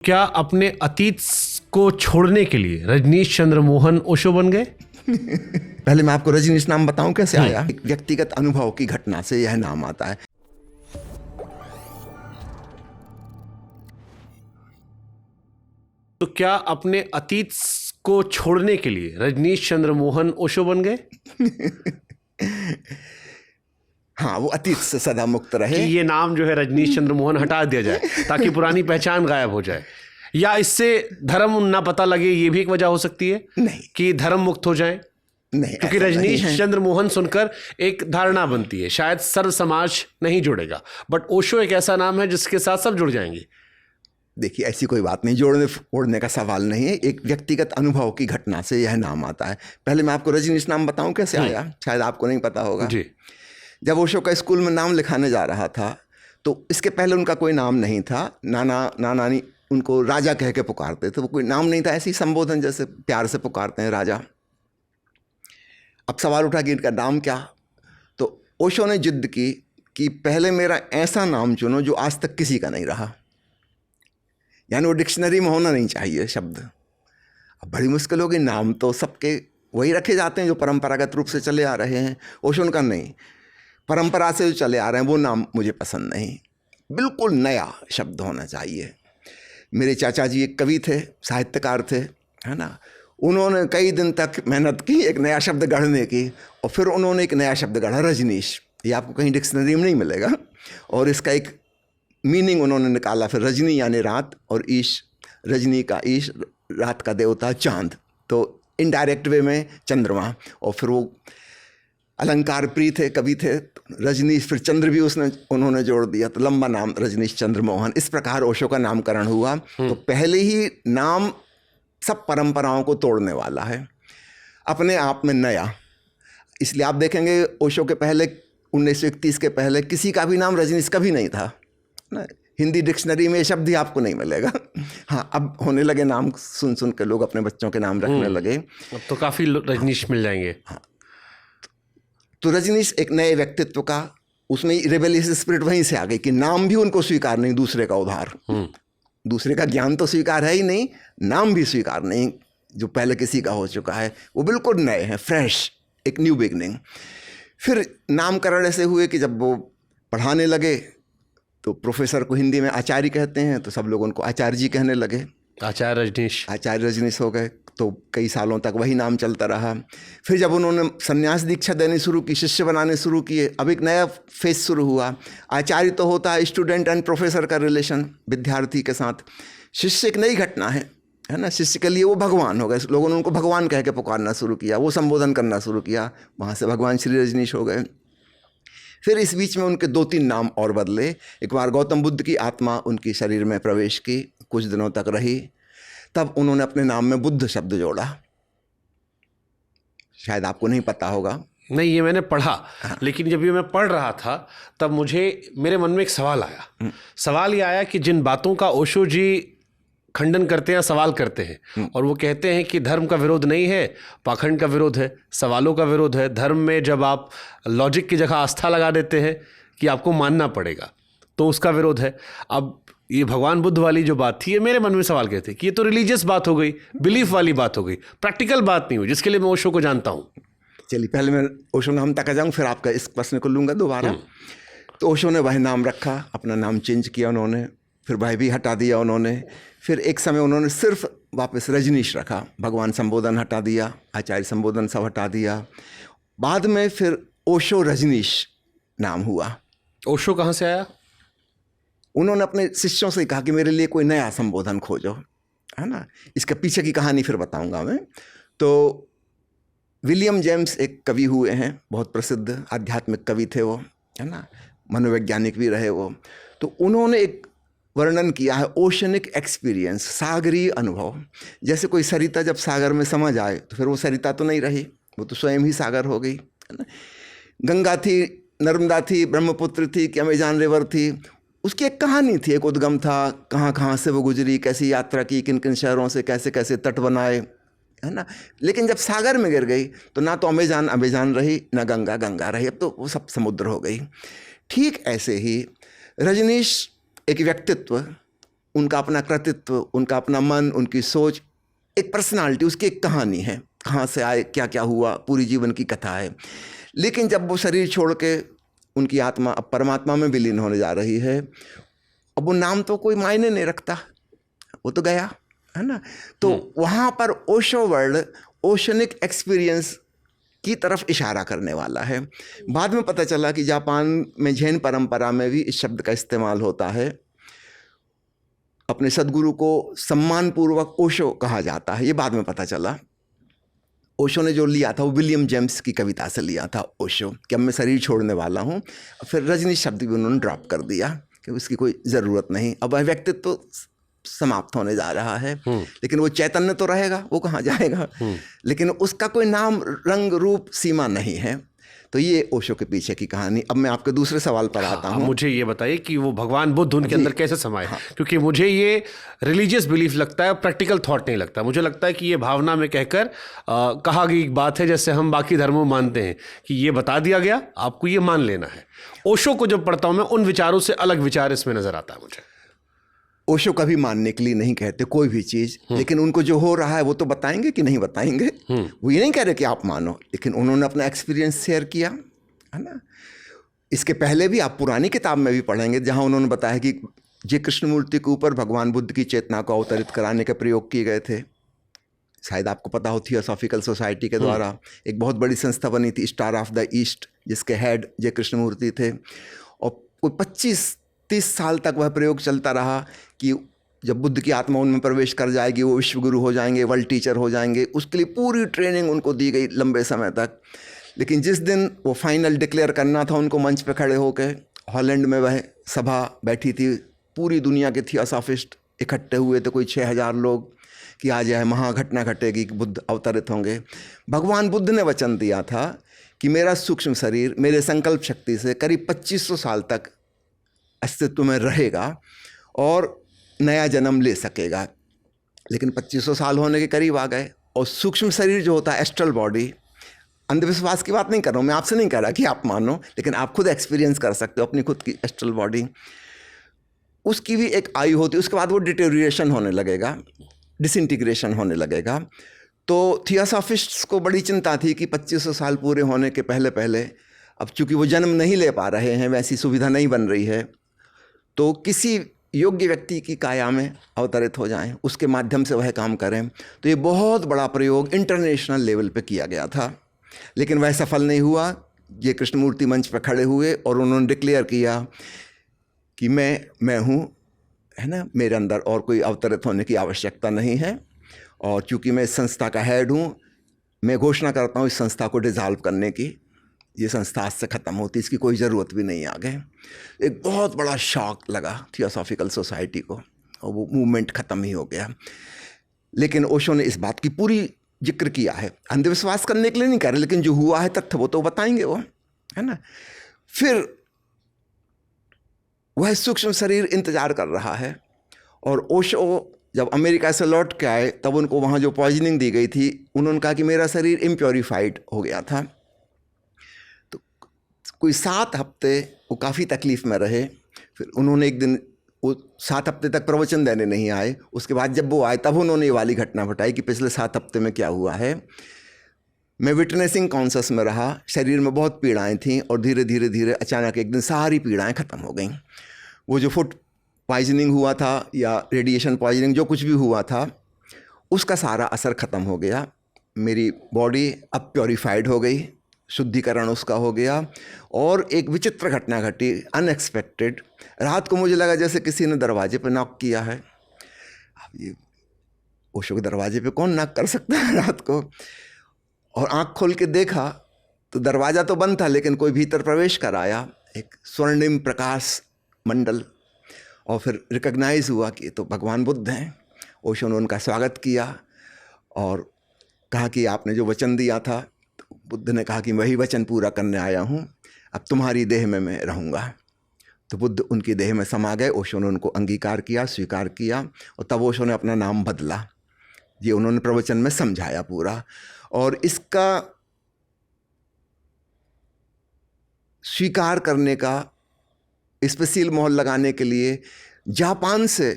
क्या अपने अतीत को छोड़ने के लिए रजनीश चंद्र मोहन ओशो बन गए? पहले मैं आपको रजनीश नाम बताऊं कैसे आया। एक व्यक्तिगत अनुभव की घटना से यह नाम आता है। तो क्या अपने अतीत को छोड़ने के लिए रजनीश चंद्र मोहन ओशो बन गए? हाँ, वो अतीत से सदा मुक्त रहे। कि ये नाम जो है रजनीश चंद्र मोहन हटा दिया जाए ताकि पुरानी पहचान गायब हो जाए, या इससे धर्म ना पता लगे, ये भी एक वजह हो सकती है? नहीं, कि धर्म मुक्त हो जाए। नहीं, क्योंकि रजनीश चंद्र मोहन सुनकर एक धारणा बनती है शायद सर्व समाज नहीं जुड़ेगा, बट ओशो एक ऐसा नाम है जिसके साथ सब जुड़ जाएंगे। देखिए, ऐसी कोई बात नहीं, जोड़ने फोड़ने का सवाल नहीं है। एक व्यक्तिगत अनुभव की घटना से यह नाम आता है। पहले मैं आपको रजनीश नाम बताऊं कैसे आया, शायद आपको नहीं पता होगा जी। जब ओशो का स्कूल में नाम लिखाने जा रहा था तो इसके पहले उनका कोई नाम नहीं था। नानी उनको राजा कह के पुकारते थे। वो कोई नाम नहीं था, ऐसी संबोधन जैसे प्यार से पुकारते हैं राजा। अब सवाल उठा कि इनका नाम क्या। तो ओशो ने जिद की कि पहले मेरा ऐसा नाम चुनो जो आज तक किसी का नहीं रहा, यानी वो डिक्शनरी में होना नहीं चाहिए शब्द। अब बड़ी मुश्किल होगी, नाम तो सबके वही रखे जाते हैं जो परंपरागत रूप से चले आ रहे हैं। ओशो का नहीं, परंपरा से जो चले आ रहे हैं वो नाम मुझे पसंद नहीं, बिल्कुल नया शब्द होना चाहिए। मेरे चाचा जी एक कवि थे, साहित्यकार थे, है ना। उन्होंने कई दिन तक मेहनत की एक नया शब्द गढ़ने की, और फिर उन्होंने एक नया शब्द गढ़ा, रजनीश। ये आपको कहीं डिक्शनरी में नहीं मिलेगा। और इसका एक मीनिंग उन्होंने निकाला फिर, रजनी यानी रात, और ईश, रजनी का ईश, रात का देवता चांद, तो इनडायरेक्ट वे में चंद्रमा। और फिर वो अलंकार प्रिय थे, कवि थे, रजनीश, फिर चंद्र भी उन्होंने जोड़ दिया, तो लंबा नाम रजनीश चंद्र मोहन। इस प्रकार ओशो का नामकरण हुआ। तो पहले ही नाम सब परंपराओं को तोड़ने वाला है, अपने आप में नया। इसलिए आप देखेंगे ओशो के पहले 1931 के पहले किसी का भी नाम रजनीश कभी नहीं था ना। हिंदी डिक्शनरी में ये शब्द ही आपको नहीं मिलेगा। हाँ, अब होने लगे नाम, सुन सुन के लोग अपने बच्चों के नाम रखने लगे। अब तो काफी रजनीश मिल जाएंगे। हाँ, तो रजनीश एक नए व्यक्तित्व का, उसमें रेबेलियस स्पिरिट वहीं से आ गई कि नाम भी उनको स्वीकार नहीं, दूसरे का उधार, दूसरे का ज्ञान तो स्वीकार है ही नहीं, नाम भी स्वीकार नहीं जो पहले किसी का हो चुका है। वो बिल्कुल नए हैं, फ्रेश, एक न्यू बिगनिंग। फिर नामकरण ऐसे हुए कि जब वो पढ़ाने लगे तो प्रोफेसर को हिंदी में आचार्य कहते हैं, तो सब लोग उनको आचार्य जी कहने लगे। आचार्य रजनीश हो गए। तो कई सालों तक वही नाम चलता रहा। फिर जब उन्होंने संन्यास दीक्षा देनी शुरू की, शिष्य बनाने शुरू किए, अब एक नया फेज शुरू हुआ। आचार्य तो होता है स्टूडेंट एंड प्रोफेसर का रिलेशन, विद्यार्थी के साथ। शिष्य एक नई घटना है ना। शिष्य के लिए वो भगवान हो गए। लोगों ने उनको भगवान कह के पुकारना शुरू किया, वो संबोधन करना शुरू किया, वहाँ से भगवान श्री रजनीश हो गए। फिर इस बीच में उनके 2-3 नाम और बदले। एक बार गौतम बुद्ध की आत्मा उनकी शरीर में प्रवेश की, कुछ दिनों तक रही, तब उन्होंने अपने नाम में बुद्ध शब्द जोड़ा। शायद आपको नहीं पता होगा। नहीं, ये मैंने पढ़ा। हाँ। लेकिन जब ये मैं पढ़ रहा था तब मेरे मन में एक सवाल आया। सवाल ये आया कि जिन बातों का ओशो जी खंडन करते हैं, सवाल करते हैं, और वो कहते हैं कि धर्म का विरोध नहीं है, पाखंड का विरोध है, सवालों का विरोध है। धर्म में जब आप लॉजिक की जगह आस्था लगा देते हैं कि आपको मानना पड़ेगा, तो उसका विरोध है। अब ये भगवान बुद्ध वाली जो बात थी, ये मेरे मन में सवाल कहते कि ये तो रिलीजियस बात हो गई, बिलीफ वाली बात हो गई, प्रैक्टिकल बात नहीं हुई, जिसके लिए मैं ओशो को जानता हूँ। चलिए, पहले मैं ओशो नाम तक आ जाऊँ, फिर आपका इस प्रश्न को लूँगा दोबारा। तो ओशो ने वह नाम रखा, अपना नाम चेंज किया उन्होंने, फिर वह भी हटा दिया उन्होंने। फिर एक समय उन्होंने सिर्फ वापस रजनीश रखा, भगवान संबोधन हटा दिया, आचार्य संबोधन सब हटा दिया। बाद में फिर ओशो रजनीश नाम हुआ। ओशो कहाँ से आया? उन्होंने अपने शिष्यों से कहा कि मेरे लिए कोई नया संबोधन खोजो, है ना। इसके पीछे की कहानी फिर बताऊंगा मैं। तो विलियम जेम्स एक कवि हुए हैं, बहुत प्रसिद्ध आध्यात्मिक कवि थे वो, है ना, मनोवैज्ञानिक भी रहे वो। तो उन्होंने एक वर्णन किया है ओशनिक एक्सपीरियंस, सागरीय अनुभव। जैसे कोई सरिता जब सागर में समा जाए तो फिर वो सरिता तो नहीं रही, वो तो स्वयं ही सागर हो गई, है ना। गंगा थी, नर्मदा थी, ब्रह्मपुत्र थी, कि अमेजान रिवर थी, उसकी एक कहानी थी, एक उद्गम था, कहाँ कहाँ से वो गुजरी, कैसी यात्रा की, किन किन शहरों से कैसे कैसे तट बनाए, है ना। लेकिन जब सागर में गिर गई तो ना तो अमेजान रही, ना गंगा रही, अब तो वो सब समुद्र हो गई। ठीक ऐसे ही रजनीश एक व्यक्तित्व उनका अपना कृतित्व, उनका अपना मन, उनकी सोच, एक पर्सनालिटी, उसकी एक कहानी है, कहाँ से आए, क्या क्या हुआ, पूरी जीवन की कथा है। लेकिन जब वो शरीर छोड़ के उनकी आत्मा अब परमात्मा में विलीन होने जा रही है, अब वो नाम तो कोई मायने नहीं रखता, वो तो गया, है ना। तो वहाँ पर ओशो वर्ड ओशनिक एक्सपीरियंस की तरफ इशारा करने वाला है। बाद में पता चला कि जापान में जैन परंपरा में भी इस शब्द का इस्तेमाल होता है। अपने सदगुरु को सम्मानपूर्वक ओशो कहा जाता है, ये बाद में पता चला। ओशो ने जो लिया था वो विलियम जेम्स की कविता से लिया था, ओशो कि अब मैं शरीर छोड़ने वाला हूँ। फिर रजनी शब्द भी उन्होंने ड्रॉप कर दिया कि उसकी कोई ज़रूरत नहीं, अब वह व्यक्तित्व तो समाप्त होने जा रहा है। लेकिन वो चैतन्य तो रहेगा, वो कहाँ जाएगा। लेकिन उसका कोई नाम, रंग, रूप, सीमा नहीं है। तो ये ओशो के पीछे की कहानी। अब मैं आपके दूसरे सवाल पर आता हूँ। मुझे ये बताइए कि वो भगवान बुद्ध उनके अंदर कैसे समाये। क्योंकि मुझे ये रिलीजियस बिलीफ लगता है, प्रैक्टिकल थॉट नहीं लगता। मुझे लगता है कि ये भावना में कहकर कहा गई एक बात है, जैसे हम बाकी धर्मों में मानते हैं कि ये बता दिया गया, आपको ये मान लेना है। ओशो को जब पढ़ता हूँ मैं, उन विचारों से अलग विचार इसमें नजर आता है मुझे। ओशो कभी मानने के लिए नहीं कहते कोई भी चीज़, लेकिन उनको जो हो रहा है वो तो बताएंगे कि नहीं बताएंगे। वो ये नहीं कह रहे कि आप मानो, लेकिन उन्होंने अपना एक्सपीरियंस शेयर किया, है ना। इसके पहले भी आप पुरानी किताब में भी पढ़ेंगे जहाँ उन्होंने बताया कि जे कृष्णमूर्ति के ऊपर भगवान बुद्ध की चेतना को अवतरित कराने के प्रयोग किए गए थे। शायद आपको पता हो, थियोसॉफिकल सोसाइटी के द्वारा एक बहुत बड़ी संस्था बनी थी, स्टार ऑफ द ईस्ट, जिसके हेड जे कृष्णमूर्ति थे। और कोई 25-30 साल तक वह प्रयोग चलता रहा कि जब बुद्ध की आत्मा उनमें प्रवेश कर जाएगी वो विश्वगुरु हो जाएंगे, वर्ल्ड टीचर हो जाएंगे। उसके लिए पूरी ट्रेनिंग उनको दी गई लंबे समय तक। लेकिन जिस दिन वो फाइनल डिक्लेयर करना था उनको, मंच पे खड़े होकर, हॉलैंड में वह सभा बैठी थी, पूरी दुनिया के थियोसॉफिस्ट इकट्ठे हुए थे, कोई 6000 लोग, कि आज यह महाघटना घटेगी कि बुद्ध अवतरित होंगे। भगवान बुद्ध ने वचन दिया था कि मेरा सूक्ष्म शरीर मेरे संकल्प शक्ति से करीब 2500 साल तक अस्तित्व में रहेगा और नया जन्म ले सकेगा। लेकिन 2500 साल होने के करीब आ गए, और सूक्ष्म शरीर जो होता है, एस्ट्रल बॉडी, अंधविश्वास की बात नहीं कर रहा हूँ मैं, आपसे नहीं कह रहा कि आप मानो, लेकिन आप खुद एक्सपीरियंस कर सकते हो अपनी खुद की एस्ट्रल बॉडी, उसकी भी एक आयु होती है। उसके बाद वो डिटेरियोरेशन होने लगेगा, डिसइंटीग्रेशन होने लगेगा। तो थियोसॉफिस्ट्स को बड़ी चिंता थी कि 2500 साल पूरे होने के पहले पहले, अब चूंकि वो जन्म नहीं ले पा रहे हैं, वैसी सुविधा नहीं बन रही है, तो किसी योग्य व्यक्ति की काया में अवतरित हो जाएं, उसके माध्यम से वह काम करें। तो ये बहुत बड़ा प्रयोग इंटरनेशनल लेवल पे किया गया था, लेकिन वह सफल नहीं हुआ। ये कृष्णमूर्ति मंच पर खड़े हुए और उन्होंने डिक्लेयर किया कि मैं हूँ, है ना, मेरे अंदर और कोई अवतरित होने की आवश्यकता नहीं है। और चूँकि मैं इस संस्था का हेड हूँ, मैं घोषणा करता हूँ इस संस्था को डिसॉल्व करने की। ये संस्था आज से ख़त्म होती, इसकी कोई ज़रूरत भी नहीं आगे। एक बहुत बड़ा शॉक लगा थियोसॉफिकल सोसाइटी को, और वो मूवमेंट ख़त्म ही हो गया। लेकिन ओशो ने इस बात की पूरी जिक्र किया है, अंधविश्वास करने के लिए नहीं कह रहे, लेकिन जो हुआ है तथ्य वो तो बताएंगे वो, है ना। फिर वह सूक्ष्म शरीर इंतजार कर रहा है, और ओशो जब अमेरिका से लौट के आए तब उनको वहाँ जो पॉइजनिंग दी गई थी, उन्होंने कहा कि मेरा शरीर इम्प्योरीफाइड हो गया था। तो कोई 7 हफ्ते वो काफ़ी तकलीफ़ में रहे। फिर उन्होंने एक दिन, वो 7 हफ्ते तक प्रवचन देने नहीं आए, उसके बाद जब वो आए तब उन्होंने ये वाली घटना बताई कि पिछले 7 हफ्ते में क्या हुआ है। मैं विटनेसिंग कॉन्शस में रहा, शरीर में बहुत पीड़ाएं थीं, और धीरे धीरे धीरे अचानक एक दिन सारी पीड़ाएं ख़त्म हो गईं। वो जो फूड पॉइजनिंग हुआ था या रेडिएशन पॉइजनिंग, जो कुछ भी हुआ था, उसका सारा असर ख़त्म हो गया। मेरी बॉडी अब प्योरीफाइड हो गई, शुद्धिकरण उसका हो गया। और एक विचित्र घटना घटी, अनएक्सपेक्टेड। रात को मुझे लगा जैसे किसी ने दरवाजे पे नॉक किया है। अब ये ओशो के दरवाजे पे कौन नॉक कर सकता है रात को। और आँख खोल के देखा तो दरवाज़ा तो बंद था, लेकिन कोई भीतर प्रवेश कर आया, एक स्वर्णिम प्रकाश मंडल। और फिर रिकग्नाइज़ हुआ कि ये तो भगवान बुद्ध हैं। ओशो ने उनका स्वागत किया और कहा कि आपने जो वचन दिया था, तो बुद्ध ने कहा कि वही वचन पूरा करने आया हूँ, अब तुम्हारी देह में मैं रहूँगा। तो बुद्ध उनकी देह में समा गए। ओशो ने उनको अंगीकार किया, स्वीकार किया, और तब ओशो ने अपना नाम बदला। ये उन्होंने प्रवचन में समझाया पूरा। और इसका स्वीकार करने का, इस पर सील मोहर लगाने के लिए जापान से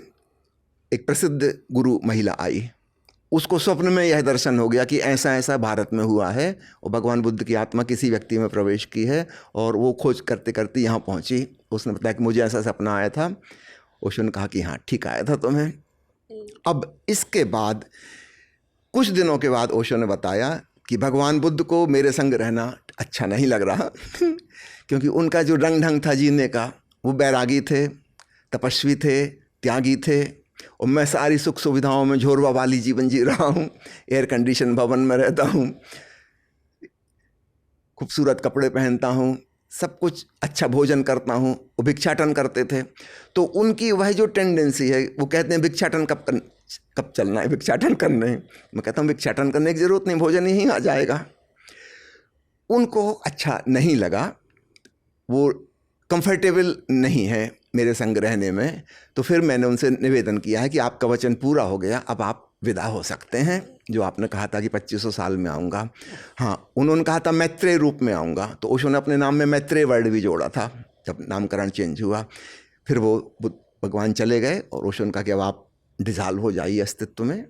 एक प्रसिद्ध गुरु महिला आई, उसको स्वप्न में यह दर्शन हो गया कि ऐसा ऐसा भारत में हुआ है और भगवान बुद्ध की आत्मा किसी व्यक्ति में प्रवेश की है, और वो खोज करते करते यहाँ पहुँची। उसने बताया कि मुझे ऐसा सपना आया था। ओशो ने कहा कि हाँ ठीक आया था तुम्हें। अब इसके बाद कुछ दिनों के बाद ओशो ने बताया कि भगवान बुद्ध को मेरे संग रहना अच्छा नहीं लग रहा क्योंकि उनका जो रंग ढंग था जीने का, वो बैरागी थे, तपस्वी थे, त्यागी थे, और मैं सारी सुख सुविधाओं में झोरवा वाली जीवन जी रहा हूँ, एयर कंडीशन भवन में रहता हूँ, खूबसूरत कपड़े पहनता हूँ, सब कुछ अच्छा भोजन करता हूँ। वो भिक्षाटन करते थे, तो उनकी वह जो टेंडेंसी है, वो कहते हैं भिक्षाटन कब चलना है भिक्षाटन करने। मैं कहता हूँ भिक्षाटन करने की ज़रूरत नहीं, भोजन ही आ जाएगा। उनको अच्छा नहीं लगा, वो कंफर्टेबल नहीं है मेरे संग रहने में। तो फिर मैंने उनसे निवेदन किया है कि आपका वचन पूरा हो गया, अब आप विदा हो सकते हैं। जो आपने कहा था कि 2500 साल में आऊँगा, हाँ, उन्होंने कहा था मैत्रेय रूप में आऊँगा, तो ओशो ने अपने नाम में मैत्रेय वर्ड भी जोड़ा था जब नामकरण चेंज हुआ। फिर वो भगवान चले गए और ओशो ने कहा कि अब आप डिज़ाल्व हो जाइए अस्तित्व में,